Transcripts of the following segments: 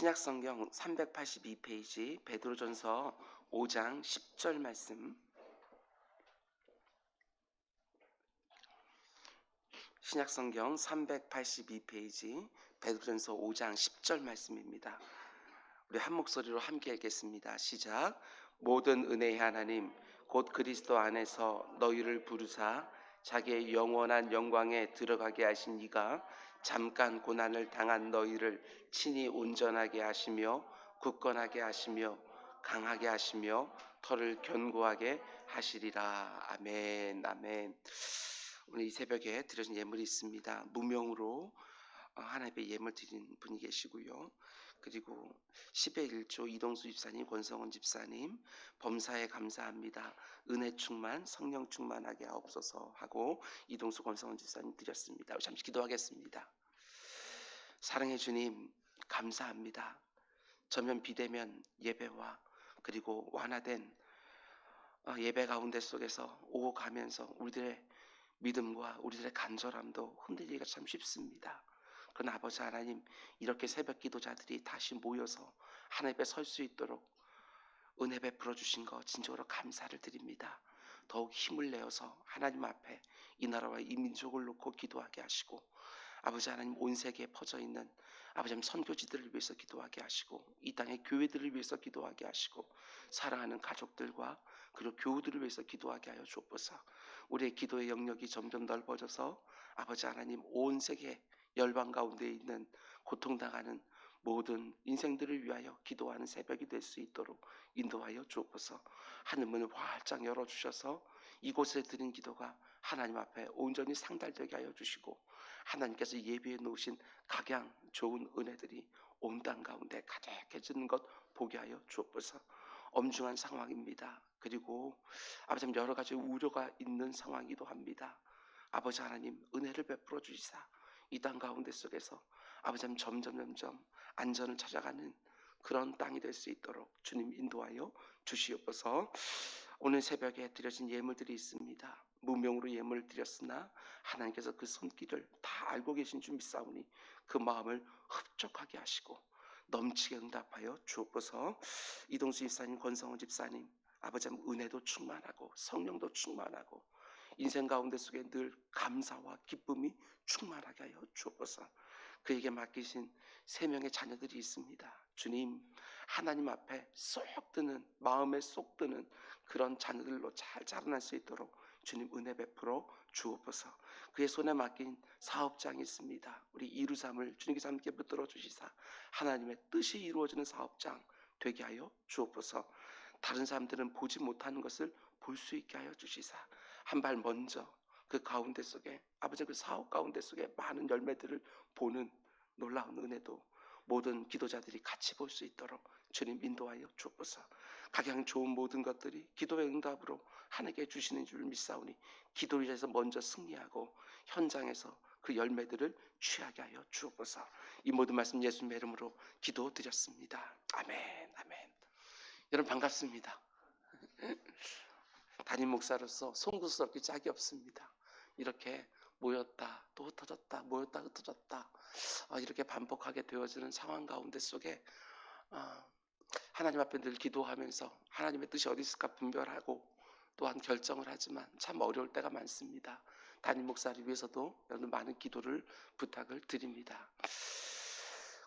신약성경 382페이지 베드로전서 5장 10절 말씀. 신약성경 382페이지 베드로전서 5장 10절 말씀입니다. 우리 한 목소리로 함께 읽겠습니다. 시작. 모든 은혜의 하나님 곧 그리스도 안에서 너희를 부르사 자기의 영원한 영광에 들어가게 하신 이가 잠깐 고난을 당한 너희를 친히 온전하게 하시며 굳건하게 하시며 강하게 하시며 터를 견고하게 하시리라. 아멘. 아멘. 오늘 이 새벽에 드려진 예물이 있습니다. 무명으로 하나님의 예물 드린 분이 계시고요. 그리고 10의 1조 이동수 집사님, 권성원 집사님, 범사에 감사합니다. 은혜 충만, 성령 충만하게 하옵소서 하고 이동수, 권성원 집사님 드렸습니다. 잠시 기도하겠습니다. 사랑의 주님, 감사합니다. 전면 비대면 예배와 그리고 완화된 예배 가운데 속에서 오고 가면서 우리들의 믿음과 우리들의 간절함도 흔들리기가 참 쉽습니다. 그러나 아버지 하나님, 이렇게 새벽 기도자들이 다시 모여서 하나님 앞에 설 수 있도록 은혜 베풀어 주신 것 진정으로 감사를 드립니다. 더욱 힘을 내어서 하나님 앞에 이 나라와 이 민족을 놓고 기도하게 하시고, 아버지 하나님, 온 세계에 퍼져 있는 아버지 하나님 선교지들을 위해서 기도하게 하시고, 이 땅의 교회들을 위해서 기도하게 하시고, 사랑하는 가족들과 그리고 교우들을 위해서 기도하게 하여 주옵소서. 우리의 기도의 영역이 점점 넓어져서 아버지 하나님, 온 세계 열방 가운데 있는 고통당하는 모든 인생들을 위하여 기도하는 새벽이 될 수 있도록 인도하여 주옵소서. 하늘문을 활짝 열어주셔서 이곳에 드린 기도가 하나님 앞에 온전히 상달되게 하여 주시고, 하나님께서 예비해 놓으신 각양 좋은 은혜들이 온 땅 가운데 가득해지는 것 보게 하여 주옵소서. 엄중한 상황입니다. 그리고 아버지 하나님, 여러 가지 우려가 있는 상황이기도 합니다. 아버지 하나님, 은혜를 베풀어 주시사 이 땅 가운데 속에서 아버지 하나님 점점 안전을 찾아가는 그런 땅이 될 수 있도록 주님 인도하여 주시옵소서. 오늘 새벽에 드려진 예물들이 있습니다. 무명으로 예물을 드렸으나 하나님께서 그 손길을 다 알고 계신 줄 믿사오니 그 마음을 흡족하게 하시고 넘치게 응답하여 주옵소서. 이동수 집사님, 권성원 집사님, 아버지 하나님 은혜도 충만하고 성령도 충만하고 인생 가운데 속에 늘 감사와 기쁨이 충만하게 하여 주옵소서. 그에게 맡기신 3명의 자녀들이 있습니다. 주님, 하나님 앞에 쏙 드는, 마음에 쏙 드는 그런 자녀들로 잘 자라날 수 있도록 주님 은혜 베풀어 주옵소서. 그의 손에 맡긴 사업장이 있습니다. 우리 이루삼을 주님께서 함께 붙들어 주시사 하나님의 뜻이 이루어지는 사업장 되게 하여 주옵소서. 다른 사람들은 보지 못하는 것을 볼 수 있게 하여 주시사 한 발 먼저 그 가운데 속에 아버지 그 사업 가운데 속에 많은 열매들을 보는 놀라운 은혜도 모든 기도자들이 같이 볼 수 있도록 주님 인도하여 주옵소서. 각양 좋은 모든 것들이 기도의 응답으로 하나님께 주시는 줄 믿사오니 기도를 위해서 먼저 승리하고 현장에서 그 열매들을 취하게 하여 주옵소서. 이 모든 말씀 예수님의 이름으로 기도드렸습니다. 아멘. 아멘. 여러분 반갑습니다. 담임 목사로서 송구스럽게 짝이 없습니다. 이렇게 모였다 또 흩어졌다, 모였다 흩어졌다, 이렇게 반복하게 되어지는 상황 가운데 속에 하나님 앞에 늘 기도하면서 하나님의 뜻이 어디 있을까 분별하고 또한 결정을 하지만 참 어려울 때가 많습니다. 담임 목사를 위해서도 여러분 많은 기도를 부탁을 드립니다.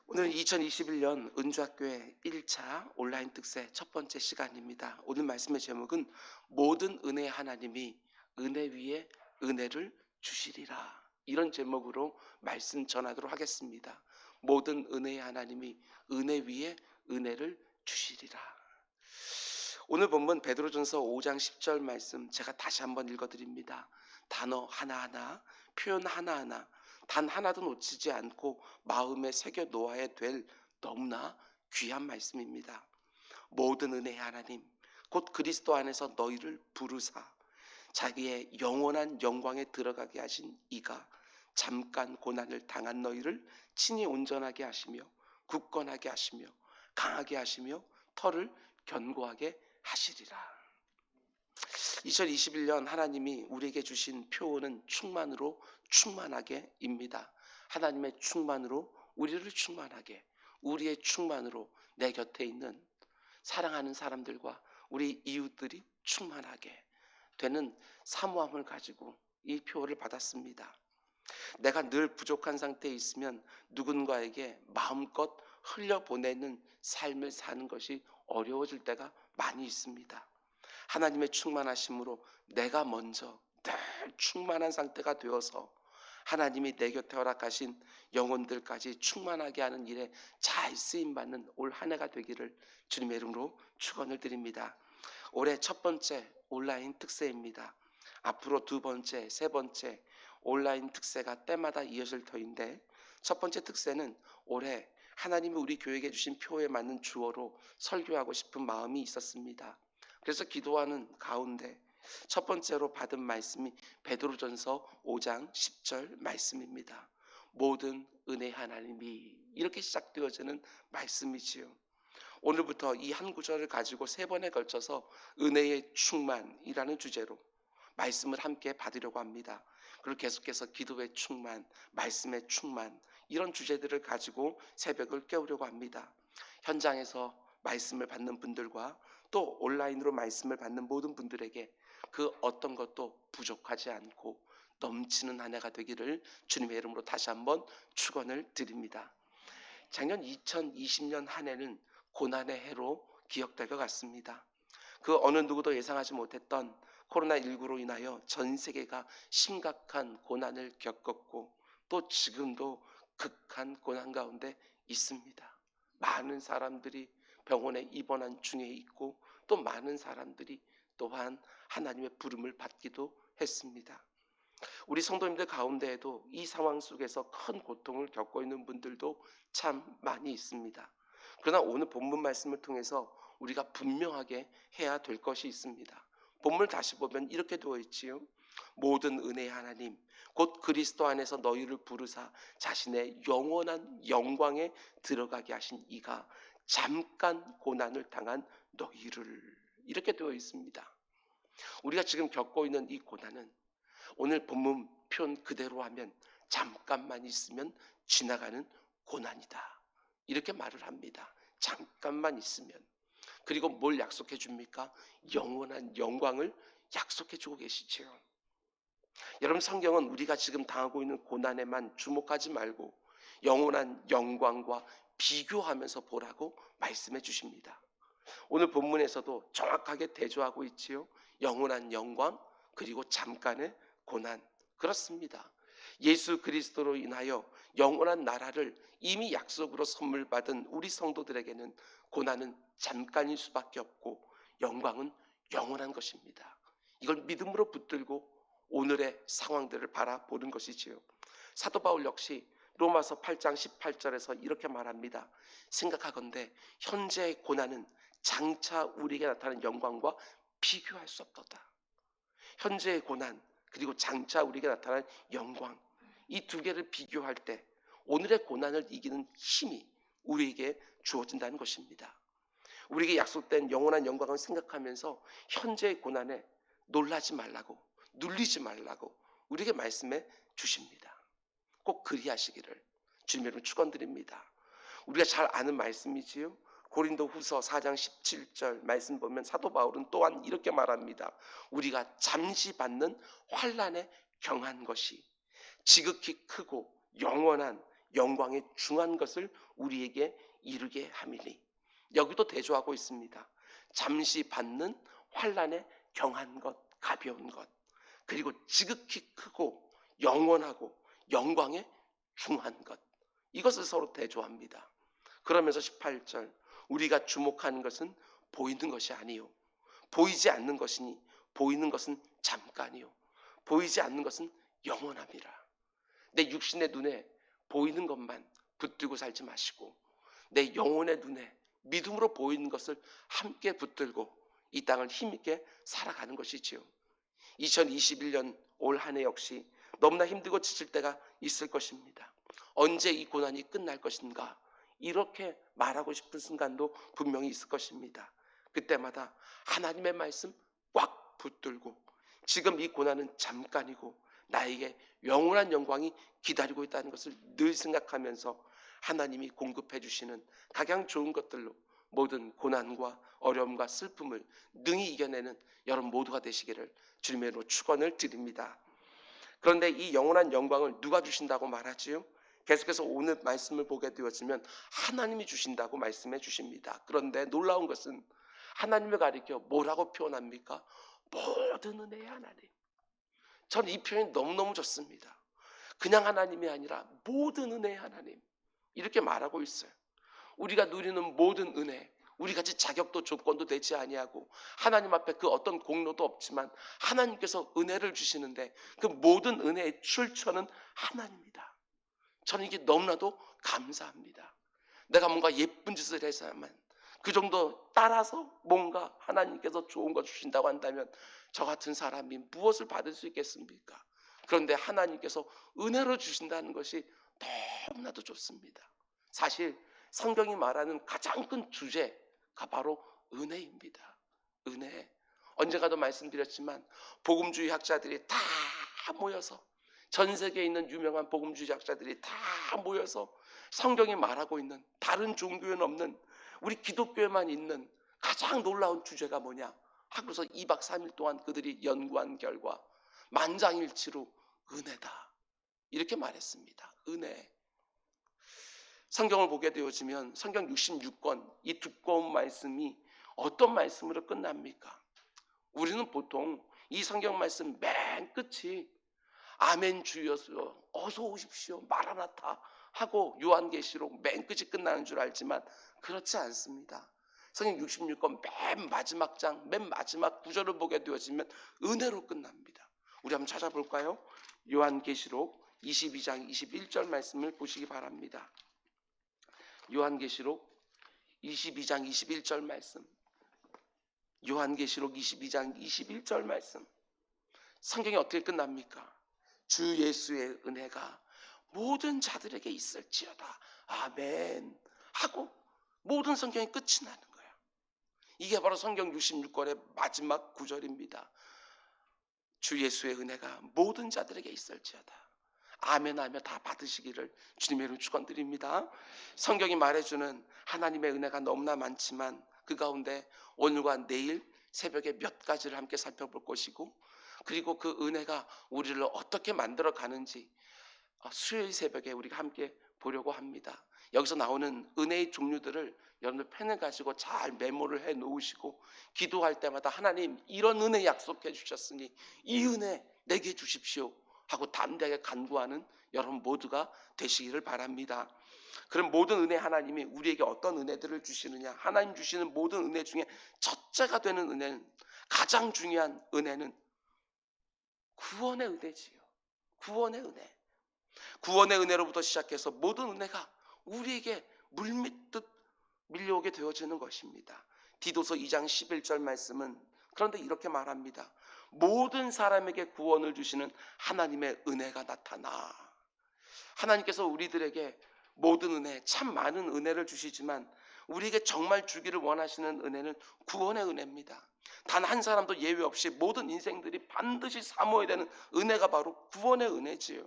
오늘 2021년 은주학교의 1차 온라인 특세 첫 번째 시간입니다. 오늘 말씀의 제목은 모든 은혜의 하나님이 은혜 위에 은혜를 주시리라, 이런 제목으로 말씀 전하도록 하겠습니다. 모든 은혜의 하나님이 은혜 위에 은혜를 주시리라. 오늘 본문 베드로전서 5장 10절 말씀 제가 다시 한번 읽어드립니다. 단어 하나하나, 표현 하나하나 단 하나도 놓치지 않고 마음에 새겨 놓아야 될 너무나 귀한 말씀입니다. 모든 은혜의 하나님 곧 그리스도 안에서 너희를 부르사 자기의 영원한 영광에 들어가게 하신 이가 잠깐 고난을 당한 너희를 친히 온전하게 하시며 굳건하게 하시며 강하게 하시며 터를 견고하게 하시리라. 2021년 하나님이 우리에게 주신 표어는 충만으로 충만하게입니다. 하나님의 충만으로 우리를 충만하게, 우리의 충만으로 내 곁에 있는 사랑하는 사람들과 우리 이웃들이 충만하게 되는 사모함을 가지고 이 표를 받았습니다. 내가 늘 부족한 상태에 있으면 누군가에게 마음껏 흘려보내는 삶을 사는 것이 어려워질 때가 많이 있습니다. 하나님의 충만하심으로 내가 먼저 늘 충만한 상태가 되어서 하나님이 내 곁에 허락하신 영혼들까지 충만하게 하는 일에 잘 쓰임받는 올 한 해가 되기를 주님의 이름으로 축원을 드립니다. 올해 첫 번째 온라인 특세입니다. 앞으로 두 번째, 세 번째 온라인 특세가 때마다 이어질 터인데, 첫 번째 특세는 올해 하나님이 우리 교회에 주신 표에 맞는 주어로 설교하고 싶은 마음이 있었습니다. 그래서 기도하는 가운데 첫 번째로 받은 말씀이 베드로전서 5장 10절 말씀입니다. 모든 은혜 하나님이, 이렇게 시작되어지는 말씀이지요. 오늘부터 이 한 구절을 가지고 세 번에 걸쳐서 은혜의 충만이라는 주제로 말씀을 함께 받으려고 합니다. 그리고 계속해서 기도의 충만, 말씀의 충만, 이런 주제들을 가지고 새벽을 깨우려고 합니다. 현장에서 말씀을 받는 분들과 또 온라인으로 말씀을 받는 모든 분들에게 그 어떤 것도 부족하지 않고 넘치는 한 해가 되기를 주님의 이름으로 다시 한번 축원을 드립니다. 작년 2020년 한 해는 고난의 해로 기억될 것 같습니다. 그 어느 누구도 예상하지 못했던 코로나19로 인하여 전 세계가 심각한 고난을 겪었고 또 지금도 극한 고난 가운데 있습니다. 많은 사람들이 병원에 입원한 중에 있고 또 많은 사람들이 또한 하나님의 부름을 받기도 했습니다. 우리 성도님들 가운데에도 이 상황 속에서 큰 고통을 겪고 있는 분들도 참 많이 있습니다. 그러나 오늘 본문 말씀을 통해서 우리가 분명하게 해야 될 것이 있습니다. 본문을 다시 보면 이렇게 되어 있지요. 모든 은혜의 하나님 곧 그리스도 안에서 너희를 부르사 자신의 영원한 영광에 들어가게 하신 이가 잠깐 고난을 당한 너희를, 이렇게 되어 있습니다. 우리가 지금 겪고 있는 이 고난은 오늘 본문 표현 그대로 하면 잠깐만 있으면 지나가는 고난이다, 이렇게 말을 합니다. 잠깐만 있으면. 그리고 뭘 약속해 줍니까? 영원한 영광을 약속해 주고 계시죠. 여러분, 성경은 우리가 지금 당하고 있는 고난에만 주목하지 말고 영원한 영광과 비교하면서 보라고 말씀해 주십니다. 오늘 본문에서도 정확하게 대조하고 있지요. 영원한 영광 그리고 잠깐의 고난. 그렇습니다. 예수 그리스도로 인하여 영원한 나라를 이미 약속으로 선물 받은 우리 성도들에게는 고난은 잠깐일 수밖에 없고 영광은 영원한 것입니다. 이걸 믿음으로 붙들고 오늘의 상황들을 바라보는 것이지요. 사도 바울 역시 로마서 8장 18절에서 이렇게 말합니다. 생각하건대 현재의 고난은 장차 우리에게 나타나는 영광과 비교할 수 없도다. 현재의 고난 그리고 장차 우리에게 나타나는 영광, 이 두 개를 비교할 때 오늘의 고난을 이기는 힘이 우리에게 주어진다는 것입니다. 우리에게 약속된 영원한 영광을 생각하면서 현재의 고난에 놀라지 말라고, 눌리지 말라고 우리에게 말씀해 주십니다. 꼭 그리하시기를 주님의 이름으로 축원드립니다. 우리가 잘 아는 말씀이지요. 고린도후서 4장 17절 말씀 보면 사도 바울은 또한 이렇게 말합니다. 우리가 잠시 받는 환난에 경한 것이 지극히 크고 영원한 영광에 중한 것을 우리에게 이루게 함이니. 여기도 대조하고 있습니다. 잠시 받는 환난에 경한 것, 가벼운 것, 그리고 지극히 크고 영원하고 영광에 중한 것, 이것을 서로 대조합니다. 그러면서 18절 우리가 주목하는 것은 보이는 것이 아니요 보이지 않는 것이니 보이는 것은 잠깐이요 보이지 않는 것은 영원함이라. 내 육신의 눈에 보이는 것만 붙들고 살지 마시고 내 영혼의 눈에 믿음으로 보이는 것을 함께 붙들고 이 땅을 힘있게 살아가는 것이지요. 2021년 올 한 해 역시 너무나 힘들고 지칠 때가 있을 것입니다. 언제 이 고난이 끝날 것인가, 이렇게 말하고 싶은 순간도 분명히 있을 것입니다. 그때마다 하나님의 말씀 꽉 붙들고 지금 이 고난은 잠깐이고 나에게 영원한 영광이 기다리고 있다는 것을 늘 생각하면서 하나님이 공급해 주시는 가장 좋은 것들로 모든 고난과 어려움과 슬픔을 능히 이겨내는 여러분 모두가 되시기를 주님의 이름으로 축원을 드립니다. 그런데 이 영원한 영광을 누가 주신다고 말하지요? 계속해서 오늘 말씀을 보게 되었으면 하나님이 주신다고 말씀해 주십니다. 그런데 놀라운 것은 하나님을 가리켜 뭐라고 표현합니까? 모든 은혜의 하나님. 저는 이 표현이 너무너무 좋습니다. 그냥 하나님이 아니라 모든 은혜의 하나님, 이렇게 말하고 있어요. 우리가 누리는 모든 은혜, 우리같이 자격도 조건도 되지 아니하고 하나님 앞에 그 어떤 공로도 없지만 하나님께서 은혜를 주시는데 그 모든 은혜의 출처는 하나님입니다. 저는 이게 너무나도 감사합니다. 내가 뭔가 예쁜 짓을 해서야만 그 정도 따라서 뭔가 하나님께서 좋은 거 주신다고 한다면 저 같은 사람이 무엇을 받을 수 있겠습니까? 그런데 하나님께서 은혜로 주신다는 것이 너무나도 좋습니다. 사실 성경이 말하는 가장 큰 주제가 바로 은혜입니다. 은혜. 언젠가도 말씀드렸지만 복음주의 학자들이 다 모여서, 전 세계에 있는 유명한 복음주의 학자들이 다 모여서 성경이 말하고 있는, 다른 종교에는 없는, 우리 기독교에만 있는 가장 놀라운 주제가 뭐냐 하고서 2박 3일 동안 그들이 연구한 결과 만장일치로 은혜다, 이렇게 말했습니다. 은혜. 성경을 보게 되어지면 성경 66권, 이 두꺼운 말씀이 어떤 말씀으로 끝납니까? 우리는 보통 이 성경 말씀 맨 끝이 아멘 주여서 어서 오십시오 마라나타 하고 요한계시록 맨 끝이 끝나는 줄 알지만 그렇지 않습니다. 성경 66권 맨 마지막 장, 맨 마지막 구절을 보게 되어지면 은혜로 끝납니다. 우리 한번 찾아볼까요? 요한계시록 22장 21절 말씀을 보시기 바랍니다. 요한계시록 22장 21절 말씀. 요한계시록 22장 21절 말씀. 성경이 어떻게 끝납니까? 주 예수의 은혜가 모든 자들에게 있을지어다. 아멘 하고 모든 성경이 끝이 나는 거예요. 이게 바로 성경 66권의 마지막 구절입니다. 주 예수의 은혜가 모든 자들에게 있을지어다. 아멘하며 다 받으시기를 주님의 이름으로 축원드립니다. 성경이 말해주는 하나님의 은혜가 너무나 많지만 그 가운데 오늘과 내일 새벽에 몇 가지를 함께 살펴볼 것이고, 그리고 그 은혜가 우리를 어떻게 만들어 가는지 수요일 새벽에 우리가 함께 보려고 합니다. 여기서 나오는 은혜의 종류들을 여러분들 펜을 가지고 잘 메모를 해 놓으시고 기도할 때마다 하나님 이런 은혜 약속해 주셨으니 이 은혜 내게 주십시오 하고 담대하게 간구하는 여러분 모두가 되시기를 바랍니다. 그럼 모든 은혜, 하나님이 우리에게 어떤 은혜들을 주시느냐? 하나님 주시는 모든 은혜 중에 첫째가 되는 은혜는, 가장 중요한 은혜는 구원의 은혜지요. 구원의 은혜. 구원의 은혜로부터 시작해서 모든 은혜가 우리에게 물밀듯 밀려오게 되어지는 것입니다. 디도서 2장 11절 말씀은 그런데 이렇게 말합니다. 모든 사람에게 구원을 주시는 하나님의 은혜가 나타나. 하나님께서 우리들에게 모든 은혜, 참 많은 은혜를 주시지만 우리에게 정말 주기를 원하시는 은혜는 구원의 은혜입니다. 단 한 사람도 예외 없이 모든 인생들이 반드시 사모해야 되는 은혜가 바로 구원의 은혜지요.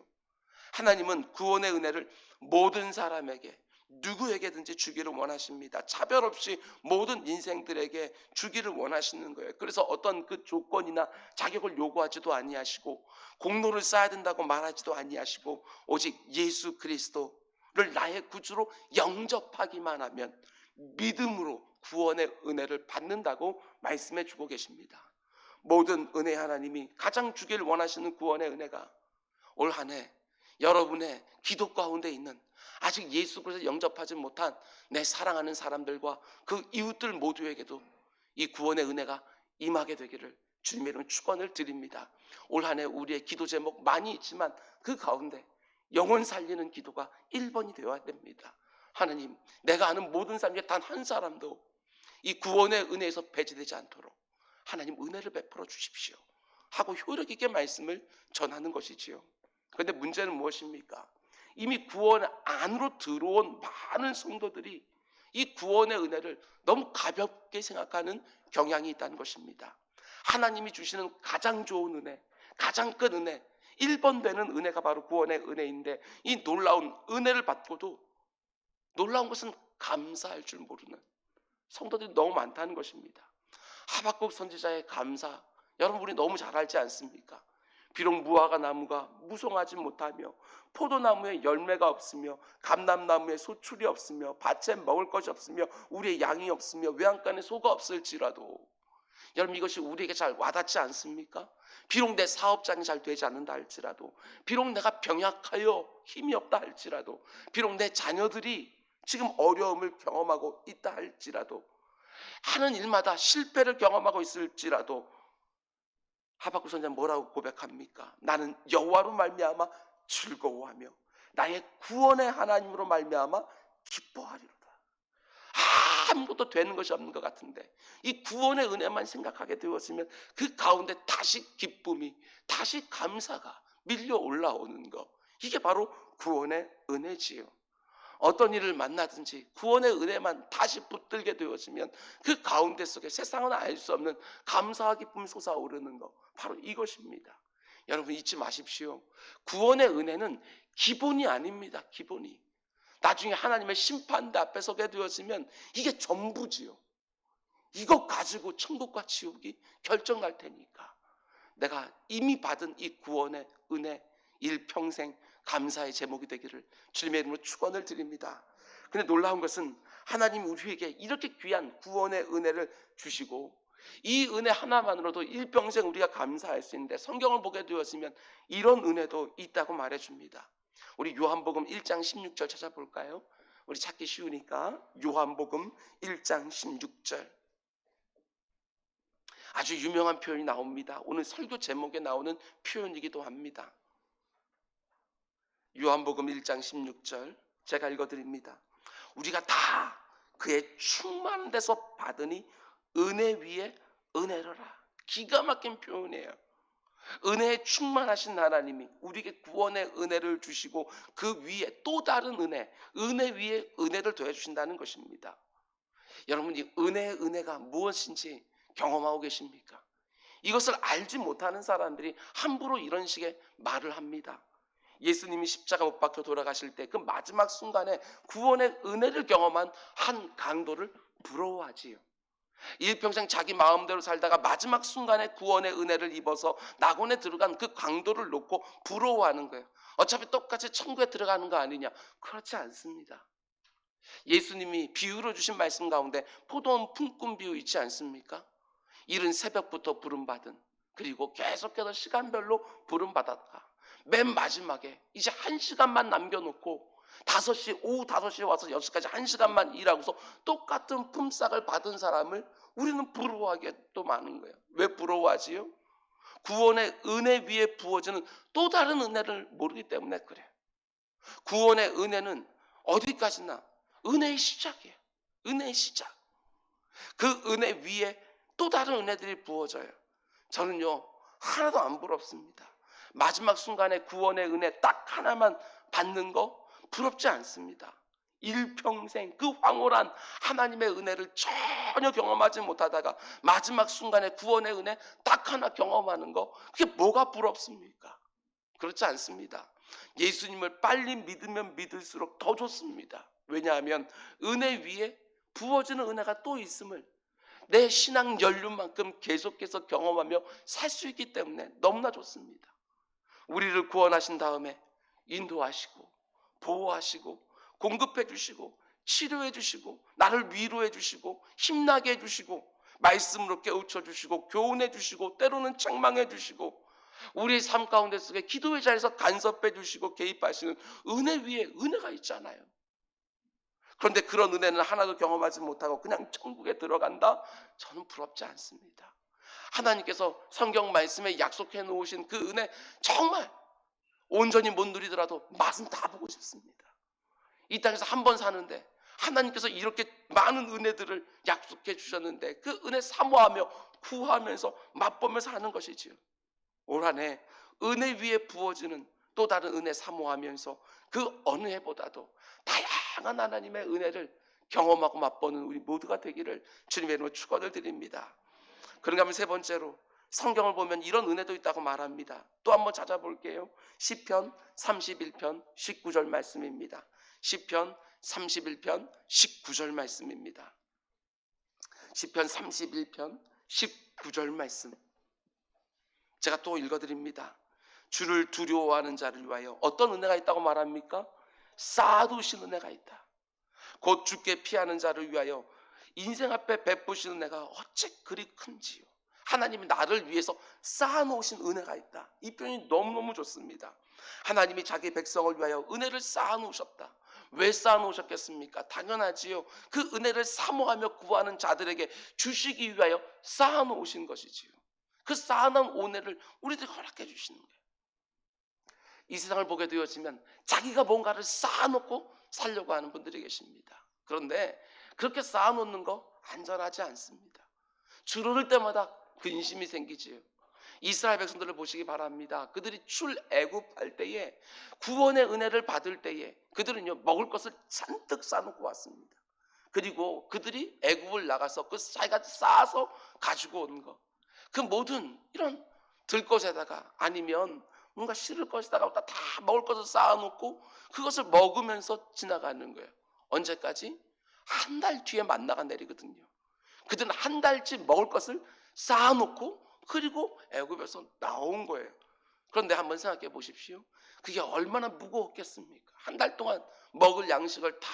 하나님은 구원의 은혜를 모든 사람에게, 누구에게든지 주기를 원하십니다. 차별 없이 모든 인생들에게 주기를 원하시는 거예요. 그래서 어떤 그 조건이나 자격을 요구하지도 아니하시고 공로를 쌓아야 된다고 말하지도 아니하시고 오직 예수 그리스도를 나의 구주로 영접하기만 하면 믿음으로 구원의 은혜를 받는다고 말씀해 주고 계십니다. 모든 은혜, 하나님이 가장 주기를 원하시는 구원의 은혜가 올 한 해 여러분의 기도 가운데 있는 아직 예수 그리스도를 영접하지 못한 내 사랑하는 사람들과 그 이웃들 모두에게도 이 구원의 은혜가 임하게 되기를 주님의 이름으로 축원을 드립니다. 올 한 해 우리의 기도 제목 많이 있지만 그 가운데 영혼 살리는 기도가 1번이 되어야 됩니다. 하나님, 내가 아는 모든 사람 중에 단 한 사람도 이 구원의 은혜에서 배제되지 않도록 하나님 은혜를 베풀어 주십시오 하고 효력 있게 말씀을 전하는 것이지요. 그런데 문제는 무엇입니까? 이미 구원 안으로 들어온 많은 성도들이 이 구원의 은혜를 너무 가볍게 생각하는 경향이 있다는 것입니다. 하나님이 주시는 가장 좋은 은혜, 가장 큰 은혜, 1번 되는 은혜가 바로 구원의 은혜인데 이 놀라운 은혜를 받고도 놀라운 것은 감사할 줄 모르는 성도들이 너무 많다는 것입니다. 하박국 선지자의 감사, 여러분 우리 너무 잘 알지 않습니까? 비록 무화과 나무가 무성하지 못하며 포도나무에 열매가 없으며 감람나무에 소출이 없으며 밭에 먹을 것이 없으며 우리의 양이 없으며 외양간에 소가 없을지라도, 여러분 이것이 우리에게 잘 와닿지 않습니까? 비록 내 사업장이 잘 되지 않는다 할지라도, 비록 내가 병약하여 힘이 없다 할지라도, 비록 내 자녀들이 지금 어려움을 경험하고 있다 할지라도, 하는 일마다 실패를 경험하고 있을지라도 하박국 선지자는 뭐라고 고백합니까? 나는 여호와로 말미암아 즐거워하며 나의 구원의 하나님으로 말미암아 기뻐하리로다. 아무것도 되는 것이 없는 것 같은데 이 구원의 은혜만 생각하게 되었으면 그 가운데 다시 기쁨이, 다시 감사가 밀려 올라오는 것, 이게 바로 구원의 은혜지요. 어떤 일을 만나든지 구원의 은혜만 다시 붙들게 되어지면 그 가운데 속에 세상은 알 수 없는 감사와 기쁨이 솟아오르는 것, 바로 이것입니다. 여러분 잊지 마십시오. 구원의 은혜는 기본이 아닙니다. 기본이. 나중에 하나님의 심판대 앞에 서게 되어지면 이게 전부지요. 이것 가지고 천국과 지옥이 결정날 테니까 내가 이미 받은 이 구원의 은혜 일평생 감사의 제목이 되기를 주님의 이름으로 축원을 드립니다. 근데 놀라운 것은 하나님이 우리에게 이렇게 귀한 구원의 은혜를 주시고 이 은혜 하나만으로도 일평생 우리가 감사할 수 있는데, 성경을 보게 되었으면 이런 은혜도 있다고 말해줍니다. 우리 요한복음 1장 16절 찾아볼까요? 우리 찾기 쉬우니까 요한복음 1장 16절, 아주 유명한 표현이 나옵니다. 오늘 설교 제목에 나오는 표현이기도 합니다. 요한복음 1장 16절 제가 읽어드립니다. 우리가 다 그의 충만한 데서 받으니 은혜 위에 은혜로라. 기가 막힌 표현이에요. 은혜에 충만하신 하나님이 우리에게 구원의 은혜를 주시고 그 위에 또 다른 은혜, 은혜 위에 은혜를 더해주신다는 것입니다. 여러분 이 은혜의 은혜가 무엇인지 경험하고 계십니까? 이것을 알지 못하는 사람들이 함부로 이런 식의 말을 합니다. 예수님이 십자가 못 박혀 돌아가실 때 그 마지막 순간에 구원의 은혜를 경험한 한 강도를 부러워하지요. 일평생 자기 마음대로 살다가 마지막 순간에 구원의 은혜를 입어서 낙원에 들어간 그 강도를 놓고 부러워하는 거예요. 어차피 똑같이 천국에 들어가는 거 아니냐? 그렇지 않습니다. 예수님이 비유로 주신 말씀 가운데 포도원 품꾼 비유 있지 않습니까? 이른 새벽부터 부름받은, 그리고 계속해서 시간별로 부름받았다. 맨 마지막에 이제 1시간만 남겨놓고 오후 5시에 와서 6시까지 1시간만 일하고서 똑같은 품삯을 받은 사람을 우리는 부러워하게 또 많은 거예요. 왜 부러워하지요? 구원의 은혜 위에 부어지는 또 다른 은혜를 모르기 때문에 그래요. 구원의 은혜는 어디까지나 은혜의 시작이에요. 은혜의 시작. 그 은혜 위에 또 다른 은혜들이 부어져요. 저는요 하나도 안 부럽습니다. 마지막 순간에 구원의 은혜 딱 하나만 받는 거 부럽지 않습니다. 일평생 그 황홀한 하나님의 은혜를 전혀 경험하지 못하다가 마지막 순간에 구원의 은혜 딱 하나 경험하는 거, 그게 뭐가 부럽습니까? 그렇지 않습니다. 예수님을 빨리 믿으면 믿을수록 더 좋습니다. 왜냐하면 은혜 위에 부어지는 은혜가 또 있음을 내 신앙 연륜만큼 계속해서 경험하며 살 수 있기 때문에 너무나 좋습니다. 우리를 구원하신 다음에 인도하시고 보호하시고 공급해 주시고 치료해 주시고 나를 위로해 주시고 힘나게 해 주시고 말씀으로 깨우쳐 주시고 교훈해 주시고 때로는 책망해 주시고 우리의 삶 가운데 속에 기도의 자리에서 간섭해 주시고 개입하시는 은혜 위에 은혜가 있잖아요. 그런데 그런 은혜는 하나도 경험하지 못하고 그냥 천국에 들어간다? 저는 부럽지 않습니다. 하나님께서 성경 말씀에 약속해 놓으신 그 은혜 정말 온전히 못 누리더라도 맛은 다 보고 싶습니다. 이 땅에서 한 번 사는데 하나님께서 이렇게 많은 은혜들을 약속해 주셨는데 그 은혜 사모하며 구하면서 맛보면서 하는 것이지요. 올 한 해 은혜 위에 부어지는 또 다른 은혜 사모하면서 그 어느 해보다도 다양한 하나님의 은혜를 경험하고 맛보는 우리 모두가 되기를 주님의 이름으로 축원을 드립니다. 그런가 하면 세 번째로 성경을 보면 이런 은혜도 있다고 말합니다. 또 한번 찾아볼게요. 시편 31편 19절 말씀입니다. 시편 31편 19절 말씀입니다. 시편 31편 19절 말씀 제가 또 읽어드립니다. 주를 두려워하는 자를 위하여 어떤 은혜가 있다고 말합니까? 쌓아두신 은혜가 있다. 곧 주께 피하는 자를 위하여 인생 앞에 베푸신 은혜가 어찌 그리 큰지요. 하나님이 나를 위해서 쌓아놓으신 은혜가 있다. 이 표현이 너무너무 좋습니다. 하나님이 자기 백성을 위하여 은혜를 쌓아놓으셨다. 왜 쌓아놓으셨겠습니까? 당연하지요. 그 은혜를 사모하며 구하는 자들에게 주시기 위하여 쌓아놓으신 것이지요. 그 쌓아놓은 은혜를 우리들에게 허락해 주시는 거예요. 이 세상을 보게 되어지면 자기가 뭔가를 쌓아놓고 살려고 하는 분들이 계십니다. 그런데 그렇게 쌓아놓는 거 안전하지 않습니다. 줄어들 때마다 근심이 생기지요. 이스라엘 백성들을 보시기 바랍니다. 그들이 출애굽할 때에 구원의 은혜를 받을 때에 그들은요 먹을 것을 잔뜩 쌓아놓고 왔습니다. 그리고 그들이 애굽을 나가서 그 자기가 쌓아서 가지고 온 거, 그 모든 이런 들것에다가 아니면 뭔가 실을 것에다가 다 먹을 것을 쌓아놓고 그것을 먹으면서 지나가는 거예요. 언제까지? 한 달 뒤에 만나가 내리거든요. 그들은 한 달치 먹을 것을 쌓아놓고 그리고 애굽에서 나온 거예요. 그런데 한번 생각해 보십시오. 그게 얼마나 무거웠겠습니까? 한 달 동안 먹을 양식을 다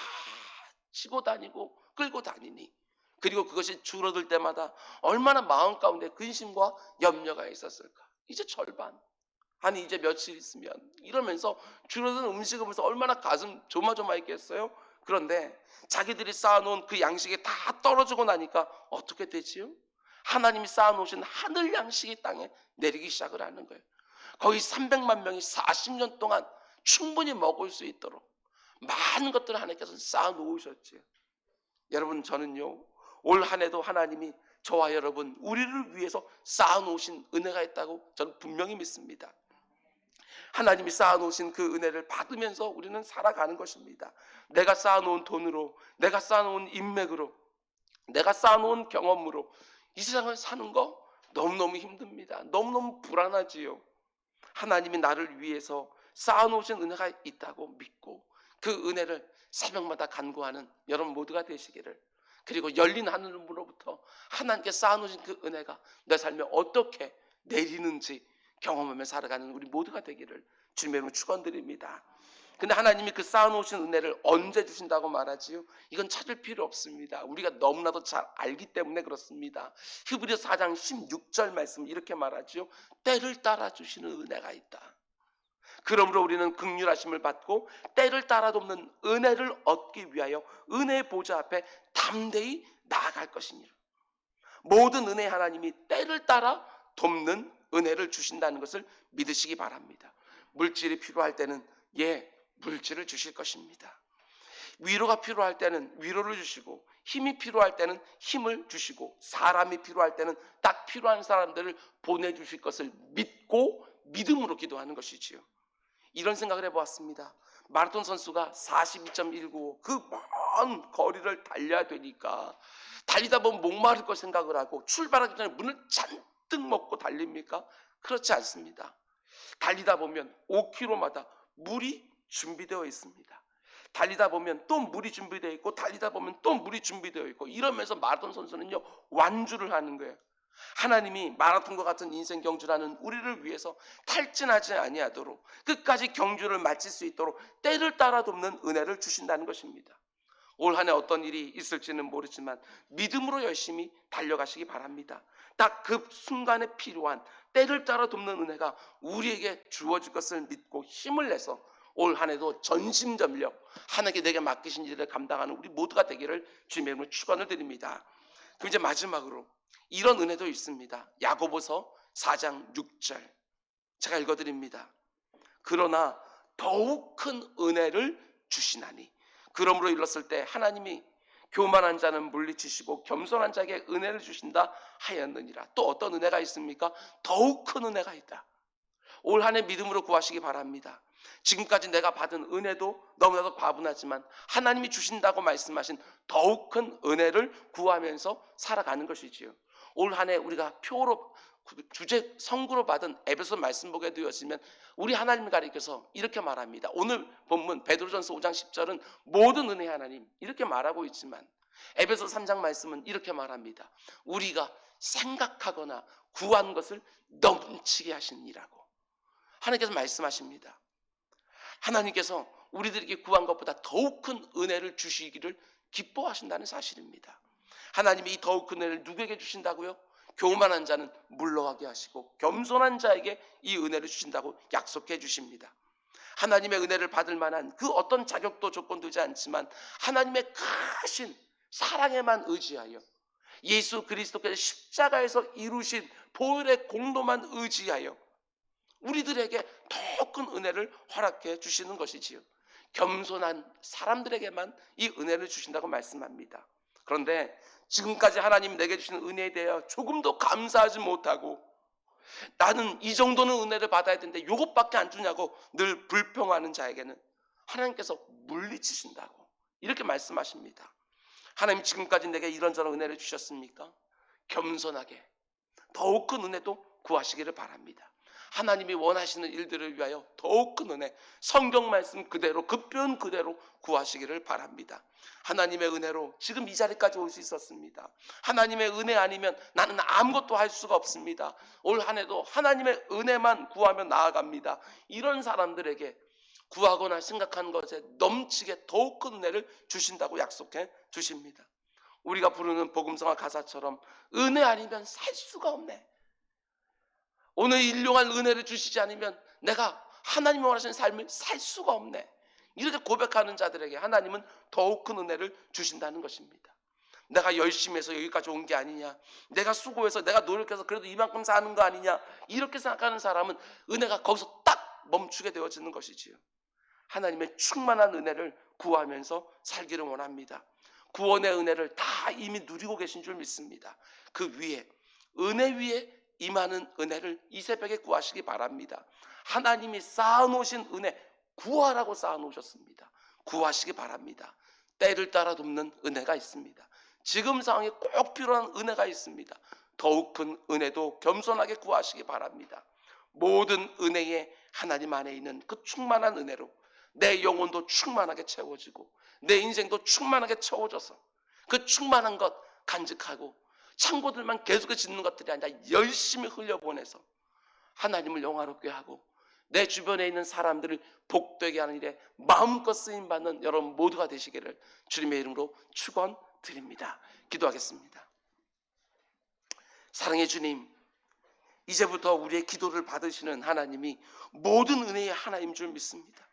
치고 다니고 끌고 다니니, 그리고 그것이 줄어들 때마다 얼마나 마음 가운데 근심과 염려가 있었을까. 이제 절반, 아니 이제 며칠 있으면 이러면서 줄어든 음식을 보면서 얼마나 가슴 조마조마했겠어요. 그런데 자기들이 쌓아놓은 그 양식이 다 떨어지고 나니까 어떻게 되지요? 하나님이 쌓아놓으신 하늘 양식이 땅에 내리기 시작을 하는 거예요. 거의 300만 명이 40년 동안 충분히 먹을 수 있도록 많은 것들을 하나님께서 쌓아놓으셨지요. 여러분, 저는요 올 한 해도 하나님이 저와 여러분 우리를 위해서 쌓아놓으신 은혜가 있다고 저는 분명히 믿습니다. 하나님이 쌓아놓으신 그 은혜를 받으면서 우리는 살아가는 것입니다. 내가 쌓아놓은 돈으로, 내가 쌓아놓은 인맥으로, 내가 쌓아놓은 경험으로 이 세상을 사는 거 너무너무 힘듭니다. 너무너무 불안하지요. 하나님이 나를 위해서 쌓아놓으신 은혜가 있다고 믿고 그 은혜를 새벽마다 간구하는 여러분 모두가 되시기를, 그리고 열린 하늘로부터 하나님께 쌓아놓으신 그 은혜가 내 삶에 어떻게 내리는지 경험하며 살아가는 우리 모두가 되기를 주님의 이름으로 축원드립니다. 근데 하나님이 그 쌓아놓으신 은혜를 언제 주신다고 말하지요? 이건 찾을 필요 없습니다. 우리가 너무나도 잘 알기 때문에 그렇습니다. 히브리서 4장 16절 말씀 이렇게 말하지요. 때를 따라 주시는 은혜가 있다. 그러므로 우리는 긍휼하심을 받고 때를 따라 돕는 은혜를 얻기 위하여 은혜의 보좌 앞에 담대히 나아갈 것이니라. 모든 은혜 하나님이 때를 따라 돕는 은혜를 주신다는 것을 믿으시기 바랍니다. 물질이 필요할 때는 물질을 주실 것입니다. 위로가 필요할 때는 위로를 주시고, 힘이 필요할 때는 힘을 주시고, 사람이 필요할 때는 딱 필요한 사람들을 보내주실 것을 믿고 믿음으로 기도하는 것이지요. 이런 생각을 해보았습니다. 마라톤 선수가 42.195 그 먼 거리를 달려야 되니까 달리다 보면 목마를 걸 생각을 하고 출발하기 전에 물을 잔뜩 먹고 달립니까? 그렇지 않습니다. 달리다 보면 5km마다 물이 준비되어 있습니다. 달리다 보면 또 물이 준비되어 있고, 달리다 보면 또 물이 준비되어 있고, 이러면서 마라톤 선수는요 완주를 하는 거예요. 하나님이 마라톤과 같은 인생 경주라는 우리를 위해서 탈진하지 아니하도록 끝까지 경주를 마칠 수 있도록 때를 따라 돕는 은혜를 주신다는 것입니다. 올 한 해 어떤 일이 있을지는 모르지만 믿음으로 열심히 달려가시기 바랍니다. 딱 그 순간에 필요한 때를 따라 돕는 은혜가 우리에게 주어질 것을 믿고 힘을 내서 올 한 해도 전심전력 하나님께 내게 맡기신 일을 감당하는 우리 모두가 되기를 주님의 이름으로 축원을 드립니다. 그럼 이제 마지막으로 이런 은혜도 있습니다. 야고보서 4장 6절 제가 읽어드립니다. 그러나 더욱 큰 은혜를 주시나니, 그러므로 일렀을 때 하나님이 교만한 자는 물리치시고 겸손한 자에게 은혜를 주신다 하였느니라. 또 어떤 은혜가 있습니까? 더욱 큰 은혜가 있다. 올 한 해 믿음으로 구하시기 바랍니다. 지금까지 내가 받은 은혜도 너무나도 과분하지만 하나님이 주신다고 말씀하신 더욱 큰 은혜를 구하면서 살아가는 것이지요. 올 한 해 우리가 표로 주제 성구로 받은 에베소 말씀 보게 되었으면 우리 하나님을 가리켜서 이렇게 말합니다. 오늘 본문 베드로전서 5장 10절은 모든 은혜의 하나님 이렇게 말하고 있지만 에베소 3장 말씀은 이렇게 말합니다. 우리가 생각하거나 구한 것을 넘치게 하시니라고 하나님께서 말씀하십니다. 하나님께서 우리들에게 구한 것보다 더욱 큰 은혜를 주시기를 기뻐하신다는 사실입니다. 하나님이 이 더욱 큰 은혜를 누구에게 주신다고요? 교만한 자는 물러가게 하시고 겸손한 자에게 이 은혜를 주신다고 약속해 주십니다. 하나님의 은혜를 받을 만한 그 어떤 자격도 조건도 되지 않지만 하나님의 크신 사랑에만 의지하여 예수 그리스도께서 십자가에서 이루신 보혈의 공로만 의지하여 우리들에게 더 큰 은혜를 허락해 주시는 것이지요. 겸손한 사람들에게만 이 은혜를 주신다고 말씀합니다. 그런데 지금까지 하나님이 내게 주신 은혜에 대하여 조금도 감사하지 못하고 나는 이 정도는 은혜를 받아야 되는데 이것밖에 안 주냐고 늘 불평하는 자에게는 하나님께서 물리치신다고 이렇게 말씀하십니다. 하나님 지금까지 내게 이런저런 은혜를 주셨습니까? 겸손하게 더욱 큰 은혜도 구하시기를 바랍니다. 하나님이 원하시는 일들을 위하여 더욱 큰 은혜, 성경 말씀 그대로 그 표현 그대로 구하시기를 바랍니다. 하나님의 은혜로 지금 이 자리까지 올 수 있었습니다. 하나님의 은혜 아니면 나는 아무것도 할 수가 없습니다. 올 한 해도 하나님의 은혜만 구하며 나아갑니다. 이런 사람들에게 구하거나 생각하는 것에 넘치게 더욱 큰 은혜를 주신다고 약속해 주십니다. 우리가 부르는 복음성화 가사처럼 은혜 아니면 살 수가 없네. 오늘 일용할 은혜를 주시지 않으면 내가 하나님이 원하시는 삶을 살 수가 없네. 이렇게 고백하는 자들에게 하나님은 더욱 큰 은혜를 주신다는 것입니다. 내가 열심히 해서 여기까지 온 게 아니냐, 내가 수고해서 내가 노력해서 그래도 이만큼 사는 거 아니냐, 이렇게 생각하는 사람은 은혜가 거기서 딱 멈추게 되어지는 것이지요. 하나님의 충만한 은혜를 구하면서 살기를 원합니다. 구원의 은혜를 다 이미 누리고 계신 줄 믿습니다. 그 위에 은혜 위에 임하는 은혜를 이 새벽에 구하시기 바랍니다. 하나님이 쌓아놓으신 은혜 구하라고 쌓아놓으셨습니다. 구하시기 바랍니다. 때를 따라 돕는 은혜가 있습니다. 지금 상황에 꼭 필요한 은혜가 있습니다. 더욱 큰 은혜도 겸손하게 구하시기 바랍니다. 모든 은혜에 하나님 안에 있는 그 충만한 은혜로 내 영혼도 충만하게 채워지고 내 인생도 충만하게 채워져서 그 충만한 것 간직하고 창고들만 계속해서 짓는 것들이 아니라 열심히 흘려보내서 하나님을 영화롭게 하고 내 주변에 있는 사람들을 복되게 하는 일에 마음껏 쓰임받는 여러분 모두가 되시기를 주님의 이름으로 축원드립니다. 기도하겠습니다. 사랑의 주님, 이제부터 우리의 기도를 받으시는 하나님이 모든 은혜의 하나님 줄 믿습니다.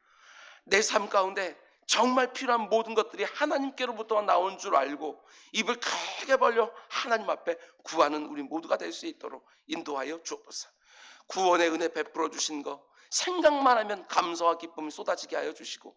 내 삶 가운데 정말 필요한 모든 것들이 하나님께로부터 나온 줄 알고 입을 크게 벌려 하나님 앞에 구하는 우리 모두가 될 수 있도록 인도하여 주옵소서. 구원의 은혜 베풀어 주신 거 생각만 하면 감사와 기쁨이 쏟아지게 하여 주시고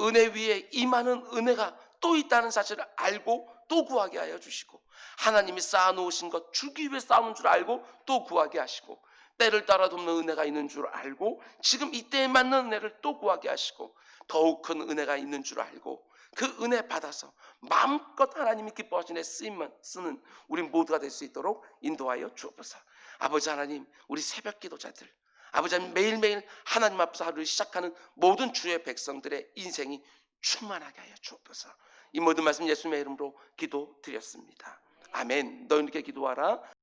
은혜 위에 임하는 은혜가 또 있다는 사실을 알고 또 구하게 하여 주시고 하나님이 쌓아놓으신 것 주기 위해 쌓아놓은 줄 알고 또 구하게 하시고 때를 따라 돕는 은혜가 있는 줄 알고 지금 이때에 맞는 은혜를 또 구하게 하시고 더욱 큰 은혜가 있는 줄 알고 그 은혜 받아서 마음껏 하나님이 기뻐하시는 쓰임만 쓰는 우리 모두가 될 수 있도록 인도하여 주옵소서. 아버지 하나님, 우리 새벽 기도자들, 아버지 하나님, 매일매일 하나님 앞에서 하루를 시작하는 모든 주의 백성들의 인생이 충만하게 하여 주옵소서. 이 모든 말씀 예수님의 이름으로 기도드렸습니다. 아멘. 너희들께 기도하라.